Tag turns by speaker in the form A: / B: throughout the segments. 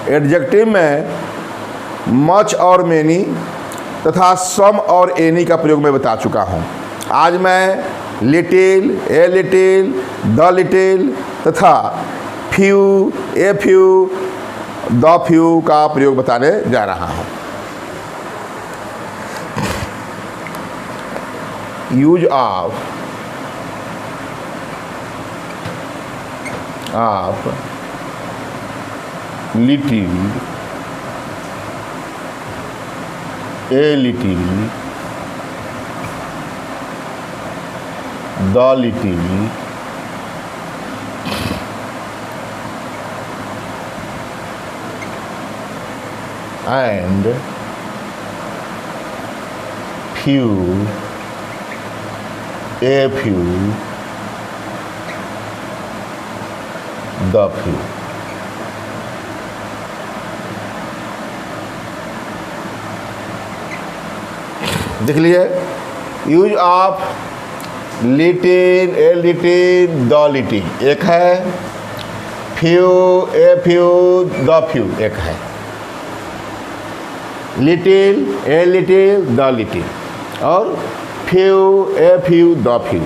A: Adjective में much और many तथा सम और एनी का प्रयोग मैं बता चुका हूँ। आज मैं little, a little, the little तथा few, a few, the few का प्रयोग बताने जा रहा हूँ। Use of little, a little, the little, and few, a few, the few। देख लिए, use of little, a little, the little एक है, few, a few, the few एक है। Little, a little, the little और few, a few, the few,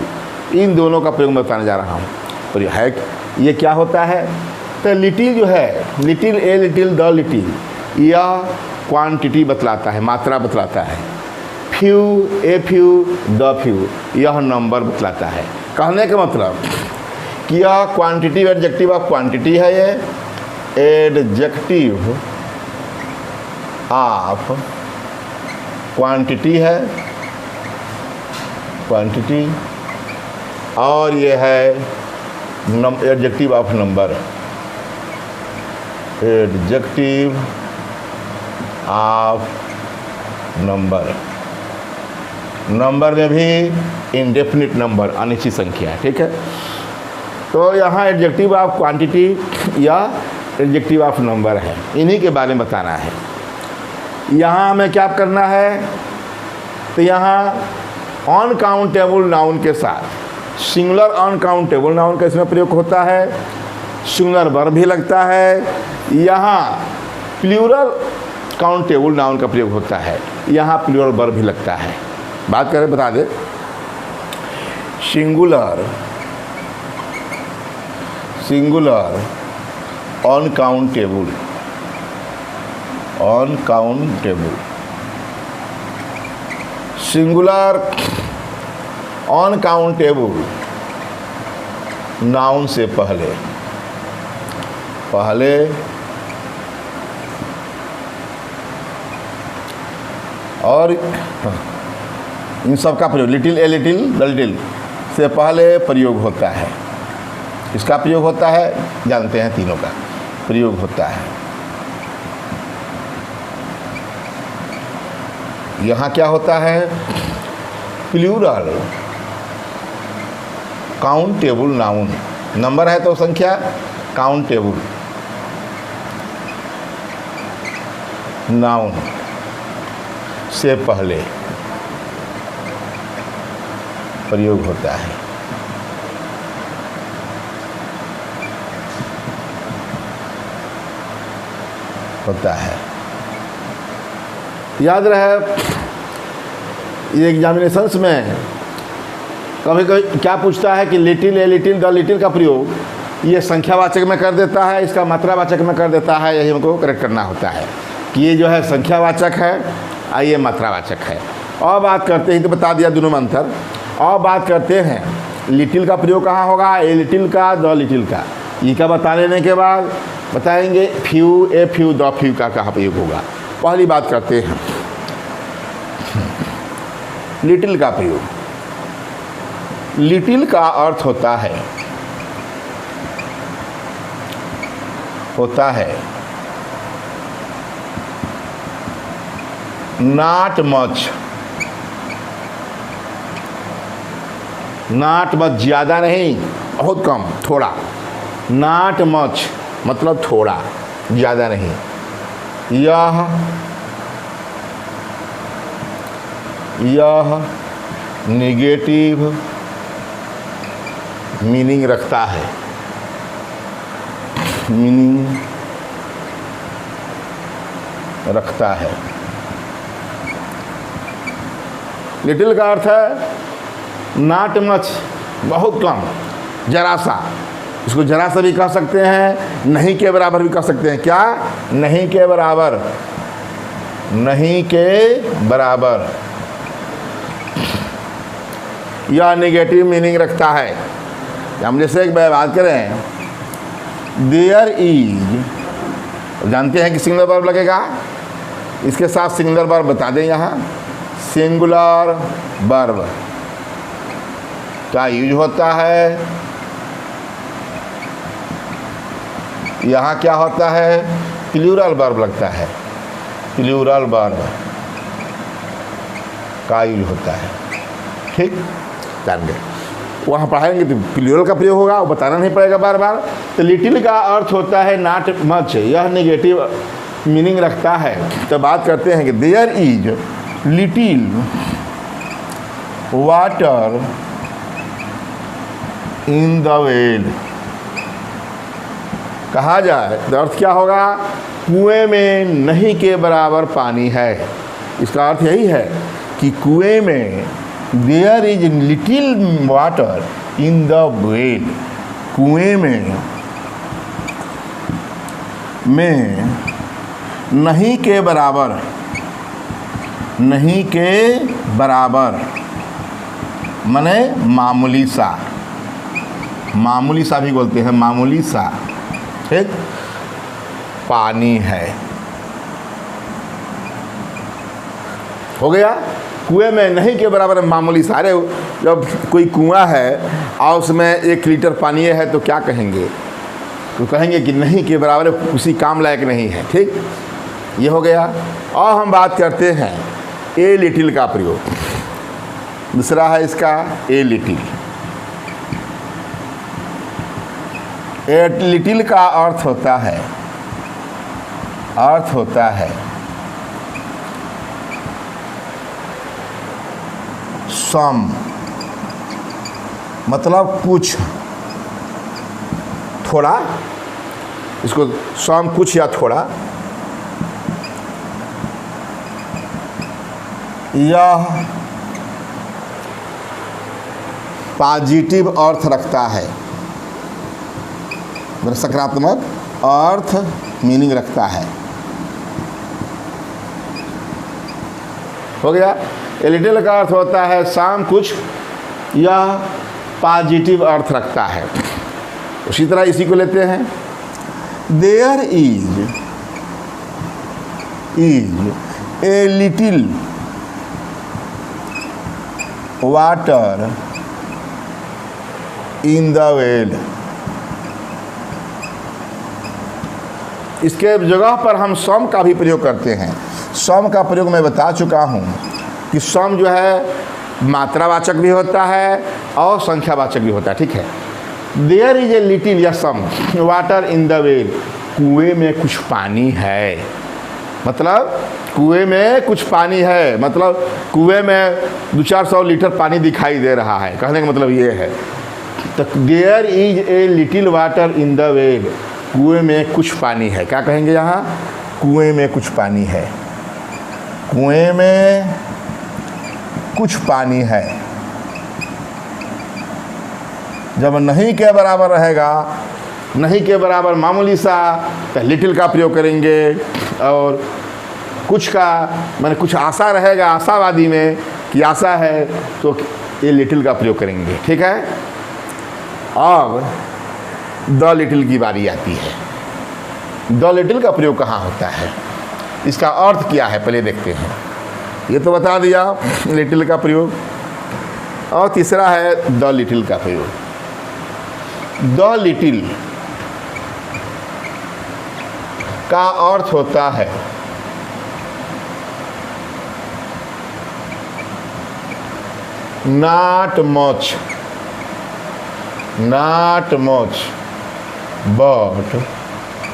A: इन दोनों का प्रयोग मैं बताने जा रहा हूँ। और ये क्या होता है? तो लिटिल जो है, little, a little, the little, यह क्वांटिटी बतलाता है, मात्रा बतलाता है। Few, a few, the few, यह नंबर बतलाता है। कहने का मतलब कि यह क्वांटिटी एडजेक्टिव ऑफ क्वांटिटी है, ये एडजेक्टिव ऑफ क्वांटिटी है, क्वांटिटी, और ये है adjective of number, adjective of number. Number में भी इंडेफिनिट नंबर, अनिश्चित संख्या, ठीक है। तो यहाँ एडजेक्टिव ऑफ क्वांटिटी या एडजेक्टिव ऑफ नंबर है, इन्हीं के बारे में बताना है। यहाँ हमें क्या करना है? तो यहाँ अनकाउंटेबल नाउन के साथ सिंगुलर अनकाउंटेबल नाउन का इसमें प्रयोग होता है, सिंगुलर वर्ब भी लगता है। यहाँ प्लूरल काउंटेबल नाउन का प्रयोग होता है, यहाँ प्लूरल वर्ब भी लगता है। बात करें, बता दे, singular uncountable, uncountable, singular uncountable noun से पहले और इन सब का प्रयोग little, a little, the little से पहले प्रयोग होता है। इसका प्रयोग होता है, जानते हैं, तीनों का प्रयोग होता है। यहाँ क्या होता है? प्लूरल काउंटेबल नाउन, नंबर है तो संख्या, काउंटेबल नाउन से पहले प्रयोग होता है। याद रहे, ये एग्जामिनेशंस में कभी कभी क्या पूछता है कि little, a little, the little का प्रयोग ये संख्यावाचक में कर देता है, इसका मात्रावाचक में कर देता है। यही हमको करेक्ट करना होता है कि ये जो है संख्यावाचक है और ये मात्रावाचक है। और बात करते हैं, तो बता दिया दोनों में अंतर। और बात करते हैं लिटिल का प्रयोग कहाँ होगा, ए लिटिल का, द लिटिल का। ये का बता लेने के बाद बताएंगे few, a few, the few का कहाँ प्रयोग होगा। पहली बात करते हैं लिटिल का प्रयोग। लिटिल का अर्थ होता है नॉट मच, नॉट मच, ज़्यादा नहीं, बहुत कम, थोड़ा। नॉट मच मतलब थोड़ा, ज़्यादा नहीं। यह नेगेटिव मीनिंग रखता है, मीनिंग रखता है। लिटिल का अर्थ है नॉट मच, बहुत कम, जरा सा। इसको जरा सा भी कह सकते हैं, नहीं के बराबर भी कह सकते हैं। क्या? नहीं के बराबर, नहीं के बराबर। यह नेगेटिव मीनिंग रखता है। हम जैसे एक बात करें, देयर इज, जानते हैं कि सिंगुलर वर्ब लगेगा, इसके साथ सिंगुलर वर्ब बता दें। यहाँ सिंगुलर वर्ब का यूज होता है, यहाँ क्या होता है? प्लूरल वर्ब लगता है, प्लूरल वर्ब का यूज होता है। ठीक, जान गए। वहाँ पढ़ाएंगे तो प्लूरल का प्रयोग होगा, वो बताना नहीं पड़ेगा बार बार। तो लिटिल का अर्थ होता है नॉट मच, यह नेगेटिव मीनिंग रखता है। तो बात करते हैं कि there is little water in the well. कहा जाए तो अर्थ क्या होगा? कुएं में नहीं के बराबर पानी है। इसका अर्थ यही है कि कुएं में there is little water in the well, कुएं में नहीं के बराबर, नहीं के बराबर माने मामूली सा, मामूली सा भी बोलते हैं, मामूली सा, ठीक, पानी है। हो गया? कुएं में नहीं के बराबर मामूली सा। अरे जब कोई कुआं है और उसमें 1 लीटर पानी है तो क्या कहेंगे? तो कहेंगे कि नहीं के बराबर, किसी काम लायक नहीं है। ठीक, ये हो गया। और हम बात करते हैं ए लिटिल का प्रयोग। दूसरा है इसका ए लिटिल। ए लिटिल का अर्थ होता है, अर्थ होता है सम, मतलब कुछ, थोड़ा। इसको सम, कुछ या थोड़ा। यह पॉजिटिव अर्थ रखता है, सकारात्मक अर्थ मीनिंग रखता है। हो गया? ए लिटिल का अर्थ होता है शाम कुछ, यह पॉजिटिव अर्थ रखता है। उसी तरह इसी को लेते हैं, there is a little water in the well. इसके जगह पर हम सम का भी प्रयोग करते हैं। सम का प्रयोग मैं बता चुका हूँ कि सम जो है मात्रावाचक भी होता है और संख्यावाचक भी होता है। ठीक है? देयर इज ए लिटिल या some water in the well, कुएं में कुछ पानी है, मतलब कुएं में कुछ पानी है, मतलब कुएं में 200-400 लीटर पानी दिखाई दे रहा है। कहने का मतलब ये है। तो there is a little water in the well, कुएं में कुछ पानी है। क्या कहेंगे यहाँ? कुएं में कुछ पानी है, कुएं में कुछ पानी है। जब नहीं के बराबर रहेगा, नहीं के बराबर मामूली सा, तो लिटिल का प्रयोग करेंगे। और कुछ का माने कुछ आशा रहेगा, आशावादी में कि आशा है, तो ये लिटिल का प्रयोग करेंगे। ठीक है? अब द लिटिल की बारी आती है। द लिटिल का प्रयोग कहाँ होता है, इसका अर्थ क्या है, पहले देखते हैं। ये तो बता दिया लिटिल का प्रयोग। और तीसरा है द लिटिल का प्रयोग। द लिटिल का अर्थ होता है not much, not much, but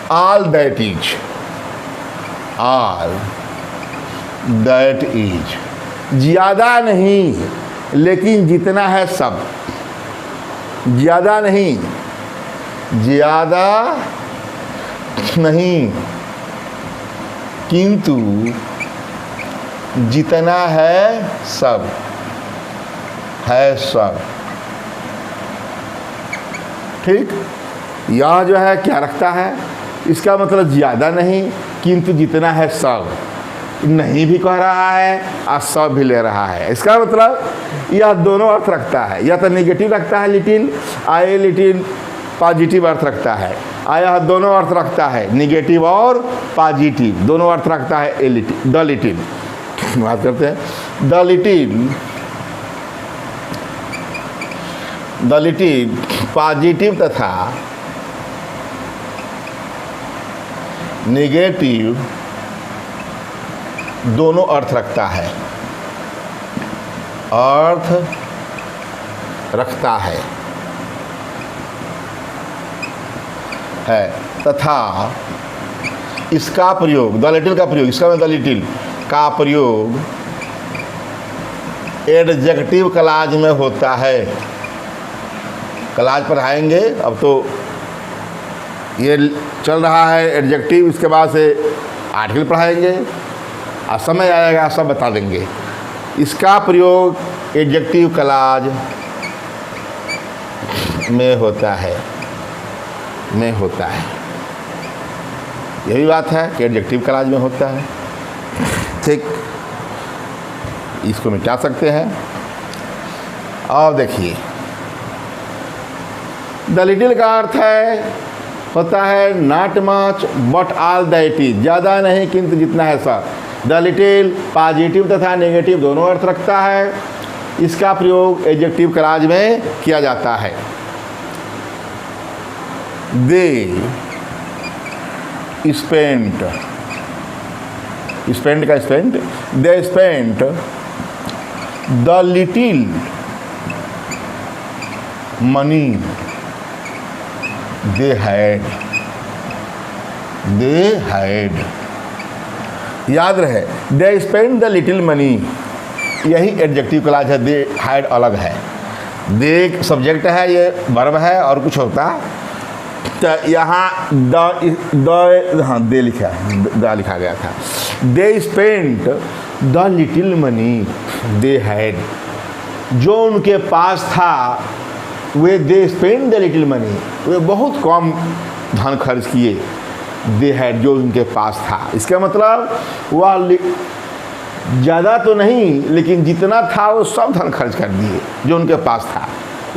A: all that is, all that is, ज़्यादा नहीं लेकिन जितना है सब, ज़्यादा नहीं, ज़्यादा नहीं किंतु जितना है सब है सब। ठीक, यह जो है क्या रखता है, इसका मतलब ज़्यादा नहीं, किंतु जितना है सब। नहीं भी कह रहा है और सब भी ले रहा है। इसका मतलब यह दोनों अर्थ रखता है, या तो निगेटिव रखता है लिटिल, आए लिटिल पॉजिटिव अर्थ रखता है, आया दोनों अर्थ रखता है, निगेटिव और पॉजिटिव दोनों अर्थ रखता है। ए लिटिल, द लिटिल, बात करते हैं the little, the little positive तथा निगेटिव दोनों अर्थ रखता है, अर्थ रखता है तथा इसका प्रयोग, द लिटिल का प्रयोग, इसका मतलब द लिटिल का प्रयोग एडजेक्टिव क्लॉज में होता है। क्लॉज पढ़ाएंगे, अब तो ये चल रहा है एडजेक्टिव, इसके बाद से आर्टिकल पढ़ाएंगे और समय आएगा सब बता देंगे। इसका प्रयोग एडजेक्टिव क्लॉज में होता है, में होता है। यही बात है कि एडजेक्टिव क्लॉज में होता है। ठीक, इसको मिटा सकते हैं। और देखिए द लिटिल का अर्थ है, होता है not much but all that is, ज़्यादा नहीं किंतु जितना है सब। द लिटिल पॉजिटिव तथा नेगेटिव दोनों अर्थ रखता है। इसका प्रयोग एडजेक्टिव क्लॉज में किया जाता है। दे स्पेंट, स्पेंट का spent, they spent the little money they had, they had. याद रहे दे स्पेंड द लिटिल मनी, यही एडजेक्टिव क्लॉज है, दे हैड अलग है। दे सब्जेक्ट है, ये वर्ब है और कुछ होता। तो यहाँ द हाँ दे लिखा है, द लिखा गया था। They spend the little money they had, जो उनके पास था वे they spend the little money, वे बहुत कम धन खर्च किए। दे हैड, जो उनके पास था, इसका मतलब वह ज़्यादा तो नहीं लेकिन जितना था वो सब धन खर्च कर दिए जो उनके पास था।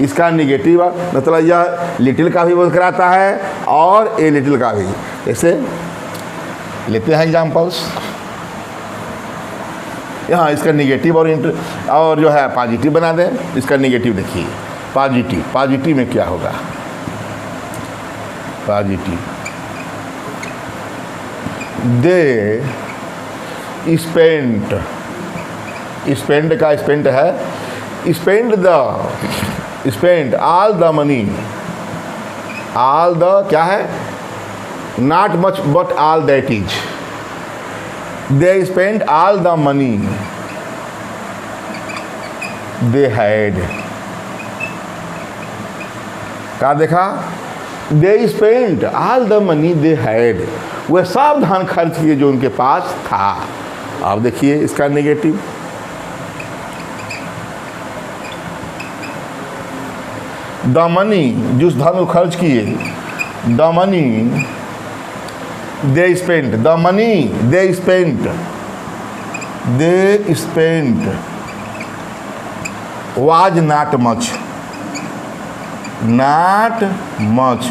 A: इसका निगेटिव मतलब यह लिटिल का भी बोध कराता है और ए लिटिल का भी। ऐसे लेते हैं एग्जाम्पल्स। यहाँ इसका निगेटिव और जो है पॉजिटिव बना दें। इसका निगेटिव देखिए, पॉजिटिव, पॉजिटिव में क्या होगा, पॉजिटिव दे स्पेंट, स्पेंड का स्पेंट है, spend the, spend all the money, all the क्या है, not much but all that is, they spend all the money they had. क्या देखा, दे spend all the money they had, वह सब धन खर्च किए जो उनके पास था। अब देखिए इसका नेगेटिव, द मनी, जिस धन को खर्च किए, the money they spent, the money they spent, they spent was not much, not much,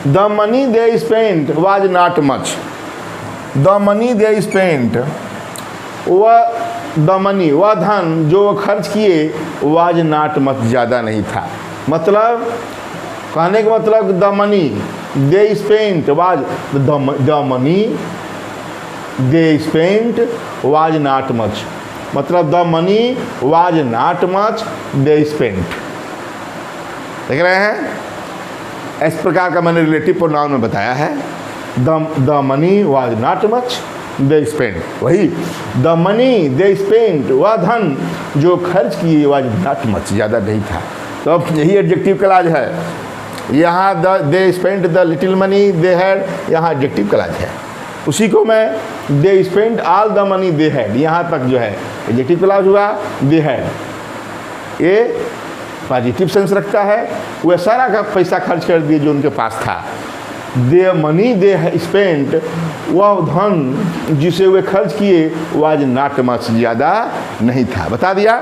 A: the money they spent was not much, the money they spent, वह द मनी, वह धन जो खर्च किए, was not much, ज़्यादा नहीं था। मतलब कहने का मतलब the money they spent was, the money they spent was not much, मतलब the money was not much they spent। देख रहे हैं, इस प्रकार का मैंने रिलेटिव प्रोनाउन में बताया है। The money was not much they spend, वही द मनी दे स्पेंड, वह धन जो खर्च किए वाज नॉट मच, ज़्यादा नहीं था। तो अब यही एडजेक्टिव क्लॉज है। यहाँ the they spend the little money they had, यहाँ एडजेक्टिव क्लॉज है। उसी को मैं दे spend all the money they had, यहाँ तक जो है एडजेक्टिव क्लॉज हुआ दे हैड। ये पॉजिटिव सेंस रखता है, वह सारा का पैसा खर्च कर दिए जो उनके पास था। दे मनी दे स्पेंट, वह धन जिसे वे खर्च किए वाज नॉट मच, ज़्यादा नहीं था। बता दिया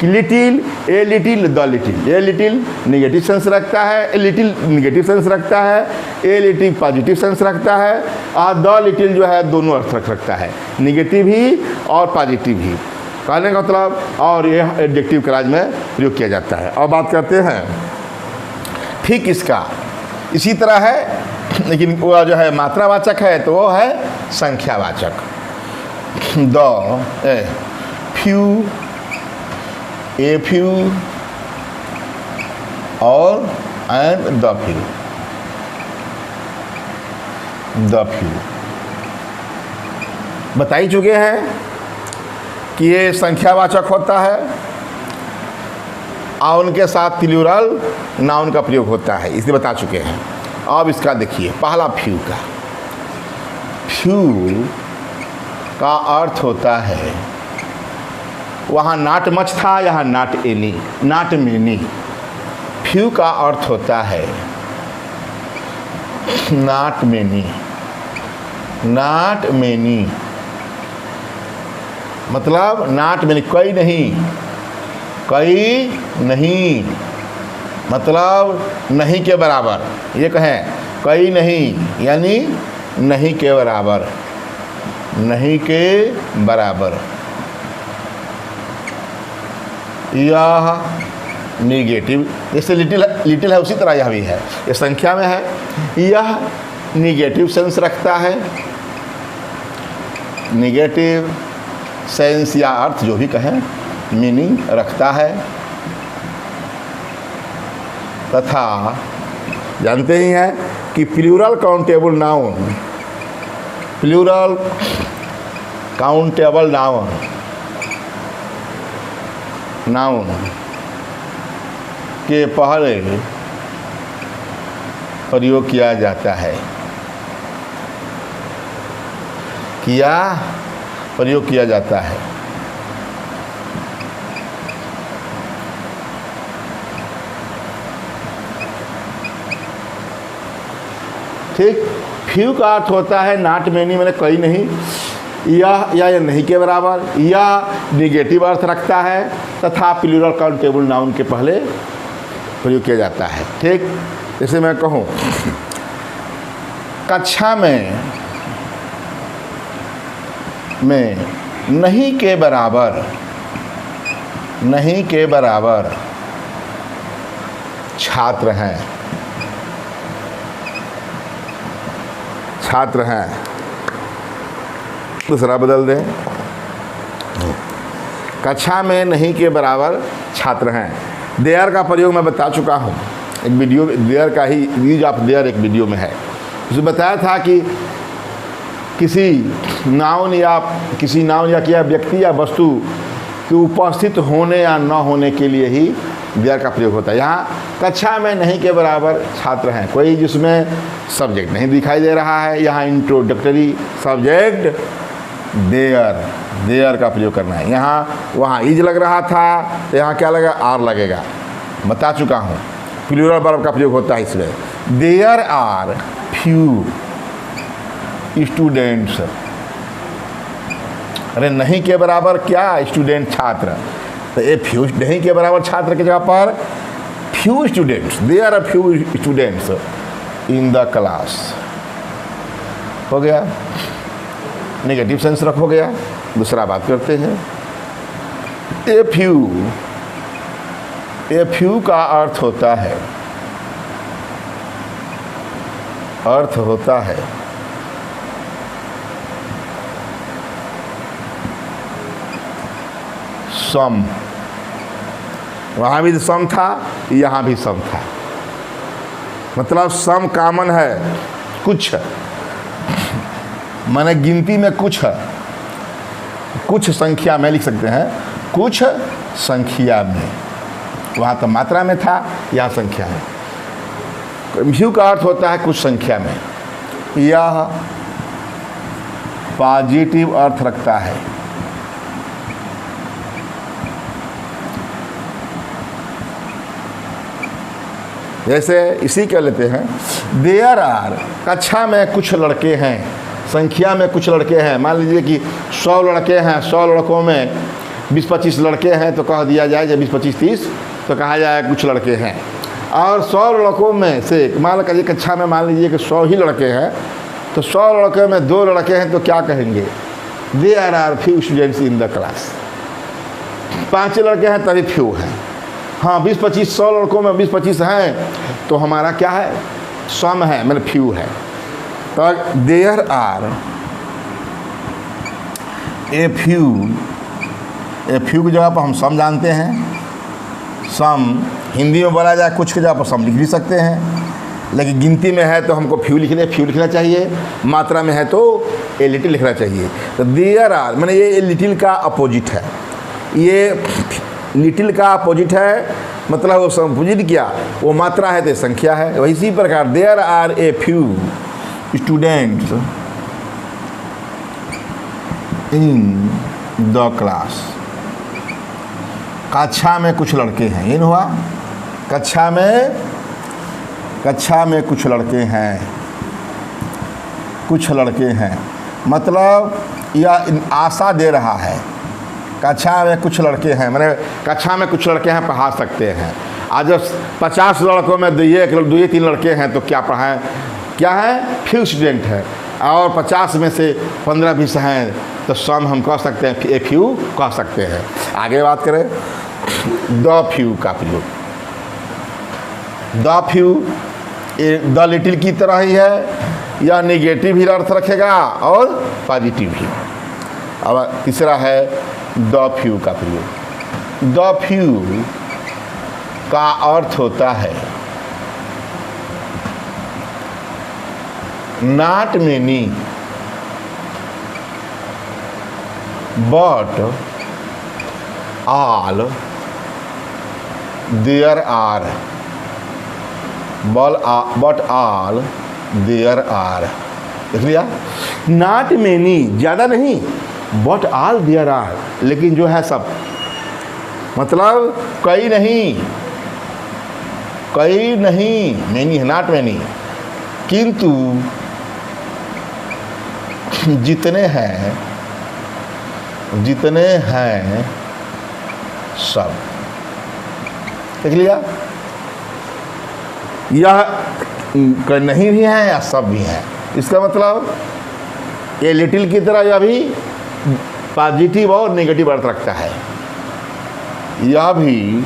A: कि little, a little, the little. A little negative sense रखता है, ए लिटिल निगेटिव सेंस रखता है, ए लिटिल पॉजिटिव सेंस रखता है, और द लिटिल जो है दोनों अर्थ रखता है, निगेटिव ही और पॉजिटिव ही। कहने का मतलब, और यह एडजेक्टिव क्लॉज में प्रयोग किया जाता है। और बात करते हैं ठीक इसका इसी तरह है, लेकिन वो जो है मात्रावाचक है तो वो है संख्यावाचक। द, फ्यू, ए फ्यू और and the few. The few बता ही चुके हैं कि ये संख्यावाचक होता है और उनके साथ प्लूरल नाउन का प्रयोग होता है, इसलिए बता चुके हैं। अब इसका देखिए पहला फ्यू का। फ्यू का अर्थ होता है, वहाँ नॉट मच था, यहाँ not any, not many. Few का अर्थ होता है नॉट मेनी, नॉट मेनी मतलब नॉट मेनी, कई नहीं, कई नहीं मतलब नहीं के बराबर। ये कहें कई नहीं यानी नहीं के बराबर, नहीं के बराबर। यह निगेटिव, जैसे लिटिल लिटिल है उसी तरह यह भी है, ये संख्या में है। यह निगेटिव सेंस रखता है, निगेटिव सेंस या अर्थ जो भी कहें, मीनिंग रखता है। तथा जानते ही हैं कि plural countable noun, plural countable noun, noun के पहले प्रयोग किया जाता है, किया प्रयोग किया जाता है। ठीक, फ्यू का अर्थ होता है नॉट मेनी मैंने कई नहीं, या नहीं के बराबर, या निगेटिव अर्थ रखता है तथा प्लूरल काउंटेबल नाउन के पहले प्रयोग किया जाता है। ठीक, जैसे मैं कहूँ कक्षा में नहीं के बराबर, नहीं के बराबर छात्र हैं, छात्र हैं। दूसरा बदल दें, कक्षा में नहीं के बराबर छात्र हैं। देयर का प्रयोग मैं बता चुका हूँ, एक वीडियो देयर का ही यूज ऑफ देयर एक वीडियो में है। उसमें बताया था कि किसी नाउन या क्या व्यक्ति या वस्तु के उपस्थित होने या न होने के लिए ही देयर का प्रयोग होता है। यहाँ कक्षा में नहीं के बराबर छात्र हैं, कोई जिसमें सब्जेक्ट नहीं दिखाई दे रहा है, यहाँ इंट्रोडक्टरी सब्जेक्ट देयर, देयर का प्रयोग करना है। यहाँ वहाँ इज लग रहा था तो यहाँ क्या लगा, आर लगेगा, बता चुका हूँ। प्लूरल वर्ब का प्रयोग होता है इसमें। देयर आर फ्यू स्टूडेंट्स, अरे नहीं के बराबर क्या, स्टूडेंट छात्र, तो ये फ्यू नहीं के बराबर छात्र के जगह पर few students, there are few students in the class हो गया, नेगेटिव सेंस रख हो गया। दूसरा बात करते हैं, ए फ्यू का अर्थ होता है, अर्थ होता है सम, वहाँ भी सम था, यहाँ भी सम था, मतलब सम कॉमन है, कुछ माने गिनती में कुछ है, कुछ संख्या में लिख सकते हैं, कुछ संख्या में, वहाँ तो मात्रा में था, यहाँ संख्या में। फ्यू का अर्थ होता है कुछ संख्या में। यह पॉजिटिव अर्थ रखता है। जैसे इसी क्या लेते हैं, देयर आर, कक्षा में कुछ लड़के हैं, संख्या में कुछ लड़के हैं। मान लीजिए कि 100 लड़के हैं, 100 लड़कों में 20-25 लड़के हैं, तो कह दिया जाए जब 20-25-30 तो कहा जाए कुछ लड़के हैं। और 100 लड़कों में से मान लीजिए कक्षा में मान लीजिए कि 100 ही लड़के हैं, तो 100 लड़के में 2 लड़के हैं, तो क्या कहेंगे, there are few students in the class. 5 लड़के हैं तभी फ्यू हैं। हाँ 20-25 100 लड़कों में 20-25 हैं तो हमारा क्या है, सम है, मतलब फ्यू है। तो देयर आर ए फ्यू की जगह पर हम सम जानते हैं। सम हिंदी में बोला जाए कुछ की जगह पर सम लिख भी सकते हैं, लेकिन गिनती में है तो हमको फ्यू लिखना चाहिए, मात्रा में है तो ए लिटिल लिखना चाहिए। तो देयर आर मैंने ये लिटिल का अपोजिट है, ये लिटिल का अपोजिट है, मतलब वो अपोजिट क्या, वो मात्रा है तो संख्या है। वही इसी प्रकार there are a few students in the class, कक्षा में कुछ लड़के हैं। इन हुआ कक्षा में कुछ लड़के हैं, मतलब यह आशा दे रहा है, कक्षा में कुछ लड़के हैं, मैंने कक्षा में कुछ लड़के हैं पढ़ा सकते हैं। आज जब 50 लड़कों में 2-3 लड़के हैं तो क्या पढ़ाएं, क्या है, फ्यू स्टूडेंट है। और 50 में से 15-20 हैं तो सम हम कह सकते हैं, ए फ्यू कह सकते हैं। आगे बात करें द फ्यू का प्रयोग। द फ्यू द लिटिल की तरह ही है, या नेगेटिव ही अर्थ रखेगा और पॉजिटिव ही। अब तीसरा है द फ्यू का प्रयोग। द फ्यू का अर्थ होता है not many but all there are, but all there are. देख लिया, नॉट मेनी ज़्यादा नहीं, बट ऑल देयर आर लेकिन जो है सब, मतलब कई नहीं, मेनी है, नॉट मेनी, किंतु जितने हैं सब। देख लिया, यह नहीं भी है या सब भी है। इसका मतलब ये लिटिल की तरह यह भी पॉजिटिव और नेगेटिव अर्थ रखता है। यह भी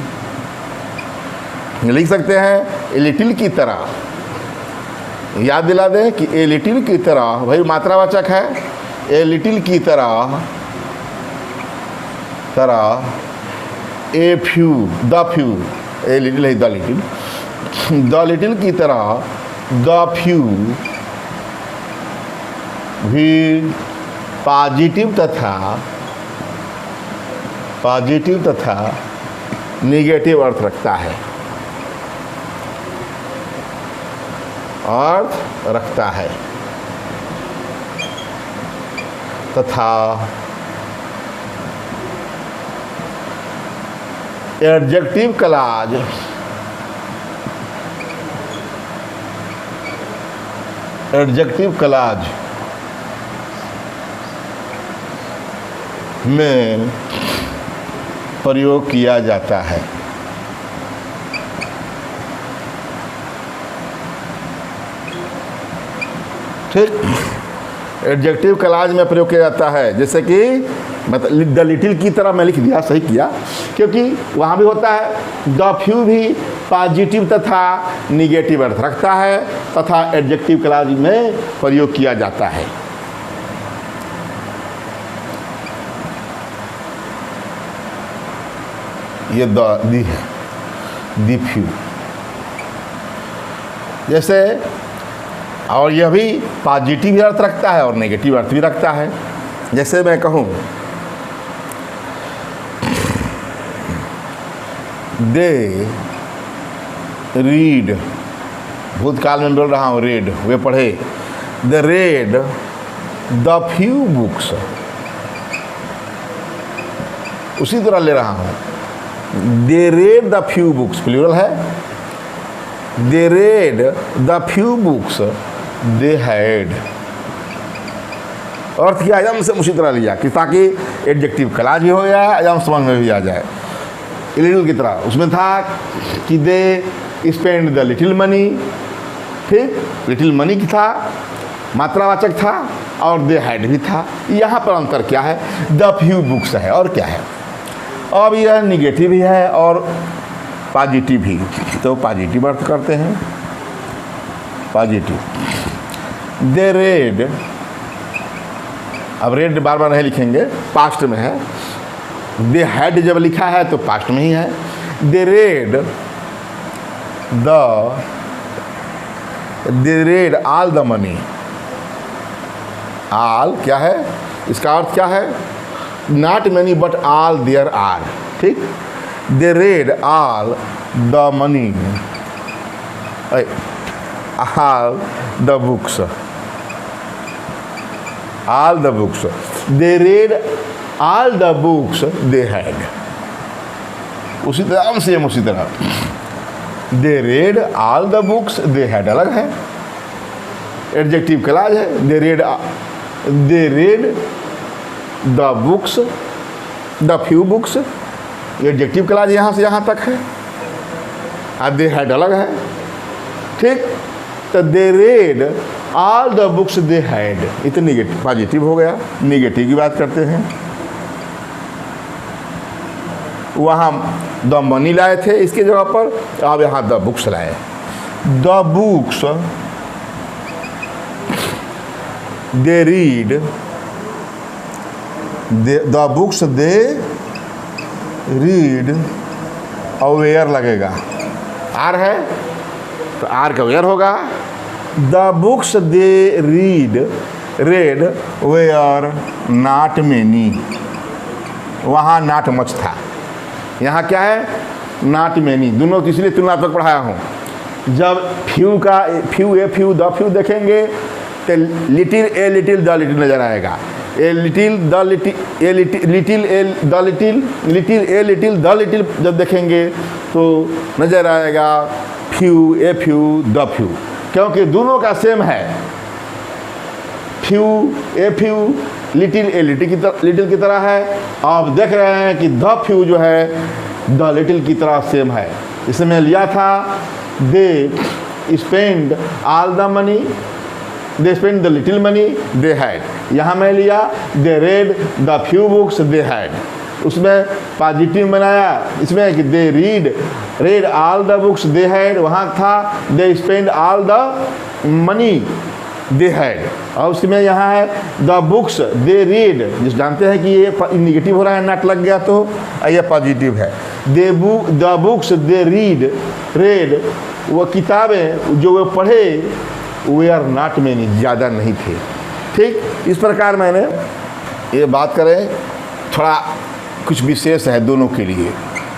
A: लिख सकते हैं ए लिटिल की तरह, याद दिला दें कि ए लिटिल की तरह, भाई मात्रावाचक है, ए लिटिल की तरह ए few, the few, a little है द लिटिल की तरह द फ्यू भी पॉजिटिव तथा निगेटिव अर्थ रखता है, तथा एडजेक्टिव क्लाज में प्रयोग किया जाता है। ठीक, एडजेक्टिव क्लाज में प्रयोग किया जाता है। जैसे कि मतलब द लिटिल की तरह मैं लिख दिया, सही किया, क्योंकि वहाँ भी होता है द फ्यू भी पॉजिटिव तथा निगेटिव अर्थ रखता है तथा एडजेक्टिव क्लाज में प्रयोग किया जाता है। ये दी है, दी फ्यू। जैसे, और यह भी पॉजिटिव अर्थ रखता है और नेगेटिव अर्थ भी रखता है। जैसे मैं कहूँ दे रीड, भूतकाल में बोल रहा हूँ, रेड, वे पढ़े, the read the few books, उसी तरह ले रहा हूँ, they read the few books, plural है, they read the few books they had. अर्थ क्या एकदम से उसी तरह लिया कि ताकि एडजेक्टिव क्लॉज भी हो जाए, एकदम समझ में भी आ जाए। लिटिल की तरह उसमें था कि दे स्पेंड द लिटिल मनी, ठीक, लिटिल मनी की था, मात्रावाचक था, और दे हैड भी था। यहाँ पर अंतर क्या है, द फ्यू बुक्स है और क्या है। अब यह निगेटिव भी है और पॉजिटिव भी, तो पॉजिटिव अर्थ करते हैं, पॉजिटिव। दे रेड, अब रेड बार बार नहीं लिखेंगे, पास्ट में है। दे हैड जब लिखा है तो पास्ट में ही है। They read all the money, all क्या है, इसका अर्थ क्या है, not many but all there are, ठीक। They read all the money, all the books, all the books, they read all the books they had. उसी तरह सेम उसी तरह, they read all the books they had अलग है, adjective clause है। They read the books, the few books, adjective clause यहाँ से यहाँ तक है, और दे हैड अलग है, ठीक। तो they read all the books they had, इतने निगेटिव, पॉजिटिव हो गया। निगेटिव की बात करते हैं, वहाँ द मनी लाए थे इसके जगह पर, अब यहाँ द बुक्स लाए। The books they read, the books they read, और वेयर लगेगा, आर है तो आर का वेयर होगा। The books they red ware not many, वहाँ नॉट मच था, यहाँ क्या है, नॉट मेनी। दोनों इसलिए तुलनात्मक पढ़ाया हूँ। जब फ्यू का फ्यू द फ्यू देखेंगे तो little a little the little नजर आएगा, ए little the little, a little A the little, little a little the little जब देखेंगे तो नजर आएगा few a few the few, क्योंकि दोनों का सेम है। Few a few little a little की तरह है। आप देख रहे हैं कि द फ्यू जो है द लिटिल की तरह सेम है। इसमें लिया था they spend all the money, they spend the little money they had. यहाँ मैं लिया they read the few books they had, उसमें पॉजिटिव बनाया। इसमें कि they read all the books they had, वहाँ था they spend all the money they had, और उसमें यहाँ है द बुक्स दे रीड, जिस जानते हैं कि ये निगेटिव हो रहा है, नॉट लग गया तो ये पॉजिटिव है। द बुक्स दे रेड, वो किताबें जो वो पढ़े वे आर नॉट मेनी, ज़्यादा नहीं थे, ठीक। इस प्रकार मैंने ये बात करें, थोड़ा कुछ विशेष है दोनों के लिए,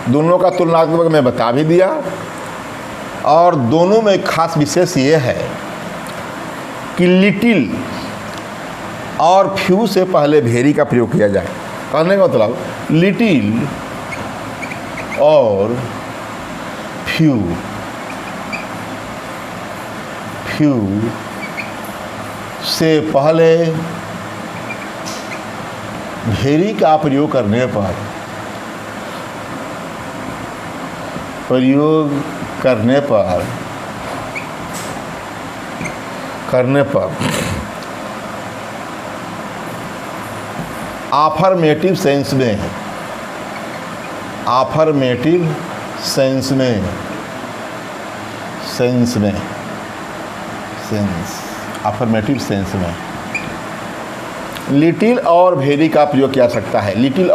A: दोनों का तुलनात्मक मैं बता भी दिया, और दोनों में खास विशेष ये है कि लिटिल और फ्यू से पहले भेरी का प्रयोग किया जाए। कहने का मतलब लिटिल और फ्यू से पहले भेरी का प्रयोग करने पर आफर्मेटिव सेंस में लिटिल और भेरी का प्रयोग किया सकता है। लिटिल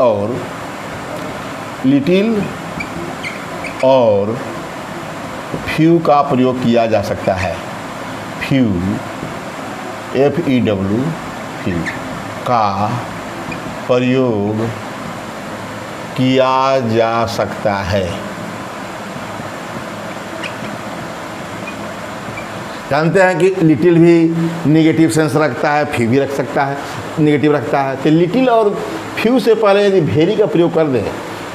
A: और फ्यू का प्रयोग किया जा सकता है। फ्यू FEW फ्यू का प्रयोग किया जा सकता है। जानते हैं कि लिटिल भी नेगेटिव सेंस रखता है, फ्यू भी रख सकता है, नेगेटिव रखता है। तो लिटिल और फ्यू से पहले यदि वेरी का प्रयोग कर दें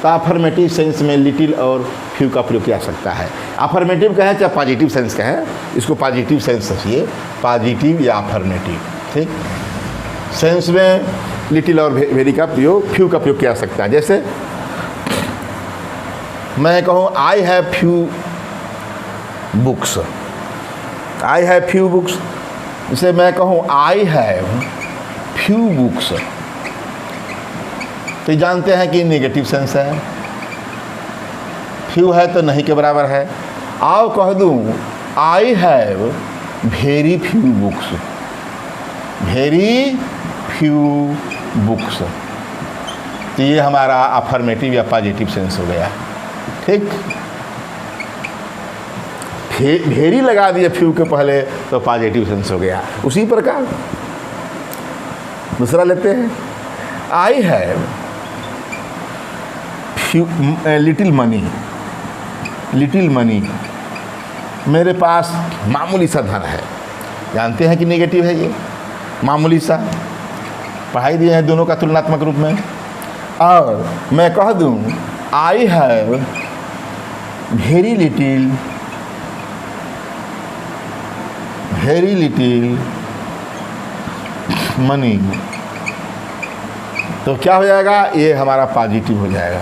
A: तो अफर्मेटिव सेंस में लिटिल और फ्यू का प्रयोग किया सकता है। अफर्मेटिव कहें चाहे पॉजिटिव सेंस कहें, इसको पॉजिटिव सेंस समझिए, पॉजिटिव या अफर्मेटिव, ठीक। सेंस में लिटिल और वेरी का प्रयोग, फ्यू का प्रयोग किया सकता है। जैसे मैं कहूँ I have few books, I have few books. जैसे मैं कहूँ आई हैव फ्यू बुक्स, तो जानते हैं कि नेगेटिव सेंस है, फ्यू है तो नहीं के बराबर है। आओ कह दूँ I have very few books, very few books, तो ये हमारा अफर्मेटिव या पॉजिटिव सेंस हो गया, ठीक। वेरी लगा दिए फ्यू के पहले तो पॉजिटिव सेंस हो गया। उसी प्रकार दूसरा लेते हैं, I have few little money, little money, मेरे पास मामूली सा धन है। जानते हैं कि नेगेटिव है ये, मामूली सा, पढ़ाई दिए हैं दोनों का तुलनात्मक रूप में। और मैं कह दूं I have very little, very little money, तो क्या हो जाएगा, ये हमारा पॉजिटिव हो जाएगा।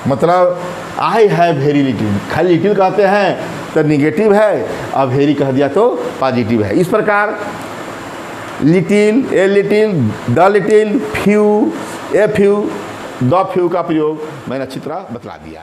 A: मतलब आई हैव वेरी लिटिल, खाली लिटिल कहते हैं तो निगेटिव है, और वेरी कह दिया तो पॉजिटिव है। इस प्रकार little, a little, the little, few, a few, the few का प्रयोग मैंने अच्छी तरह बतला दिया।